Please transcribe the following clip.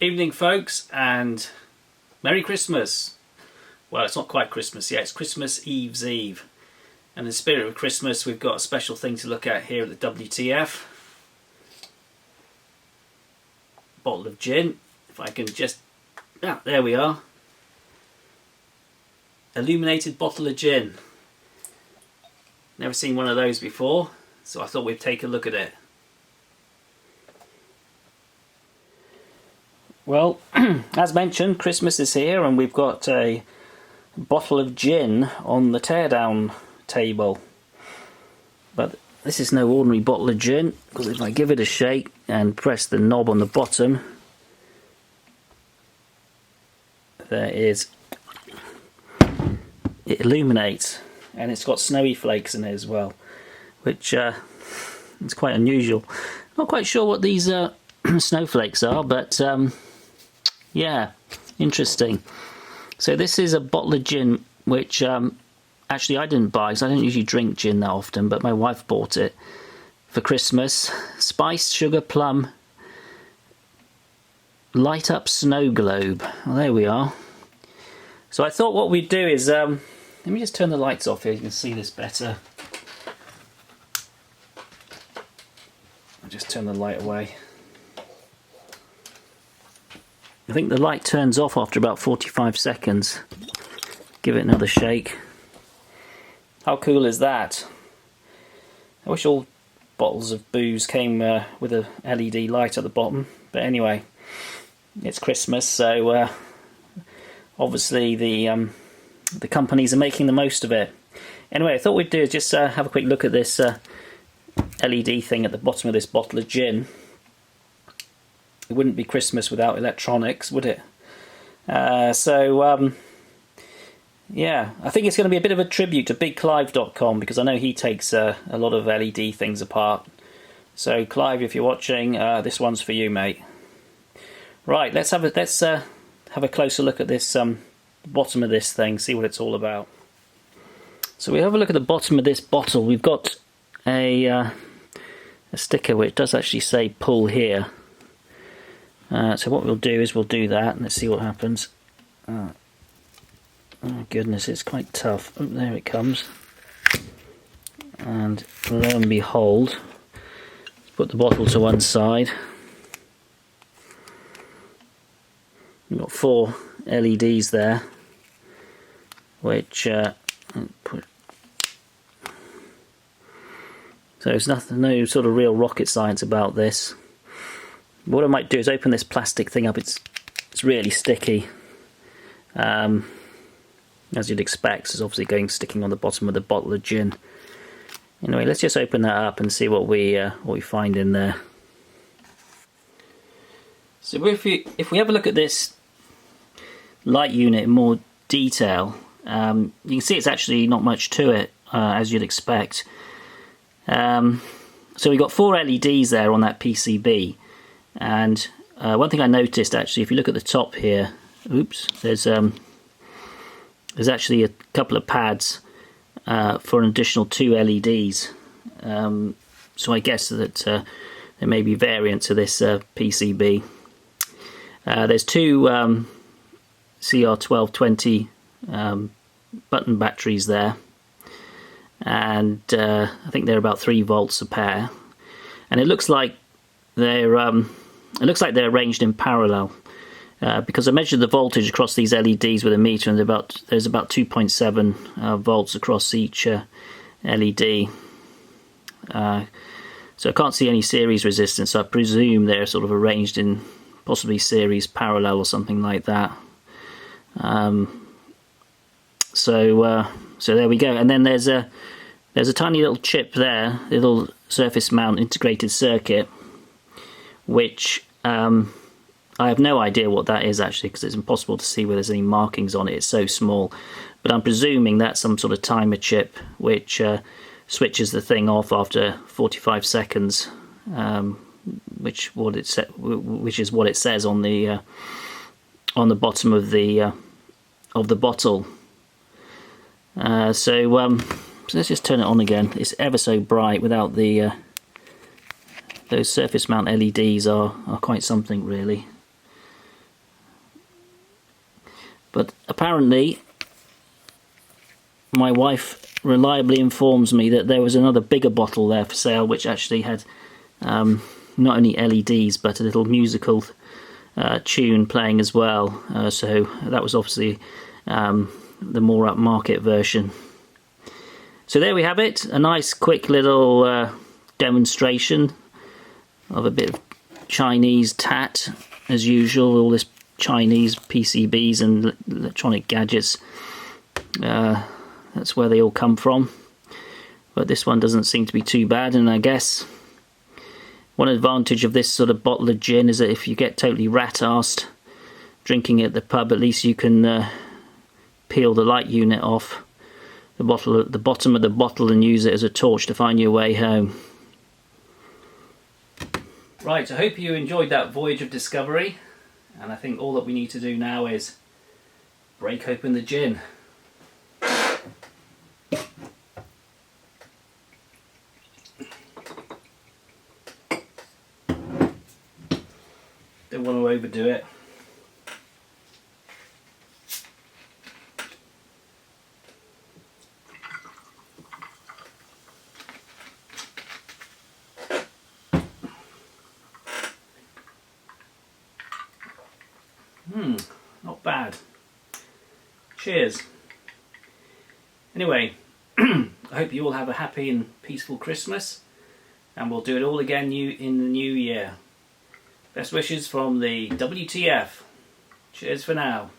Evening folks, and Merry Christmas. Well, it's not quite Christmas yet, it's Christmas Eve's Eve. And in the spirit of Christmas, we've got a special thing to look at here at the WTF. Bottle of gin, if I can just... Ah, there we are. Illuminated bottle of gin. Never seen one of those before, so I thought we'd take a look at it. Well, as mentioned, Christmas is here and we've got a bottle of gin on the teardown table. But this is no ordinary bottle of gin, because if I give it a shake and press the knob on the bottom, it illuminates, and it's got snowy flakes in it as well, which is quite unusual. Not quite sure what these snowflakes are, but yeah, interesting. So this is a bottle of gin which actually I didn't buy, because I don't usually drink gin that often, but my wife bought it for Christmas. Spiced sugar plum light up snow globe. Well, there we are. So I thought what we'd do is let me just turn the lights off here, you can see this better. I'll just turn the light away. I think the light turns off after about 45 seconds. Give it another shake. How cool is that? I wish all bottles of booze came with a LED light at the bottom. But anyway, it's Christmas, so obviously the companies are making the most of it. Anyway, I thought we'd do is just have a quick look at this LED thing at the bottom of this bottle of gin. It wouldn't be Christmas without electronics, would it? Yeah, I think it's going to be a bit of a tribute to BigClive.com, because I know he takes a lot of LED things apart. So Clive, if you're watching, this one's for you, mate. Right, let's have a closer look at this bottom of this thing, see what it's all about. So we have a look at the bottom of this bottle. We've got a sticker which does actually say "pull here." So what we'll do is we'll do that. Let's see what happens. Oh goodness, it's quite tough. Oh, there it comes. And lo and behold, let's put the bottle to one side. We've got 4 LEDs there, which so there's no sort of real rocket science about this. What I might do is open this plastic thing up. It's really sticky, as you'd expect. It's obviously sticking on the bottom of the bottle of gin. Anyway, let's just open that up and see what we find in there. So if we have a look at this light unit in more detail, you can see it's actually not much to it, as you'd expect. So we've got 4 LEDs there on that PCB. And one thing I noticed, actually, if you look at the top here, oops, there's actually a couple of pads for an additional 2 LEDs. So I guess that there may be variants of this PCB. There's 2 CR1220 button batteries there, and I think they're about 3 volts a pair. And it looks like they're arranged in parallel, because I measured the voltage across these LEDs with a meter, and there's about 2.7 volts across each LED. So I can't see any series resistance, so I presume they're sort of arranged in possibly series parallel or something like that. So there we go. And then there's a tiny little chip there, little surface mount integrated circuit, which I have no idea what that is actually, because it's impossible to see where there's any markings on it. It's so small, but I'm presuming that's some sort of timer chip which switches the thing off after 45 seconds, which is what it says on the bottom of the bottle. So let's just turn it on again. It's ever so bright without the those surface mount LEDs are quite something, really. But apparently my wife reliably informs me that there was another bigger bottle there for sale, which actually had not only LEDs but a little musical tune playing as well. So that was obviously the more upmarket version. So there we have it, a nice quick little demonstration of a bit of Chinese tat, as usual, all this Chinese PCBs and electronic gadgets. That's where they all come from. But this one doesn't seem to be too bad, and I guess one advantage of this sort of bottle of gin is that if you get totally rat-arsed drinking at the pub, at least you can peel the light unit off the bottom of the bottle and use it as a torch to find your way home. Right, I hope you enjoyed that voyage of discovery, and I think all that we need to do now is break open the gin. Don't want to overdo it. Not bad. Cheers. Anyway, I hope you all have a happy and peaceful Christmas, and we'll do it all again in the new year. Best wishes from the WTF. Cheers for now.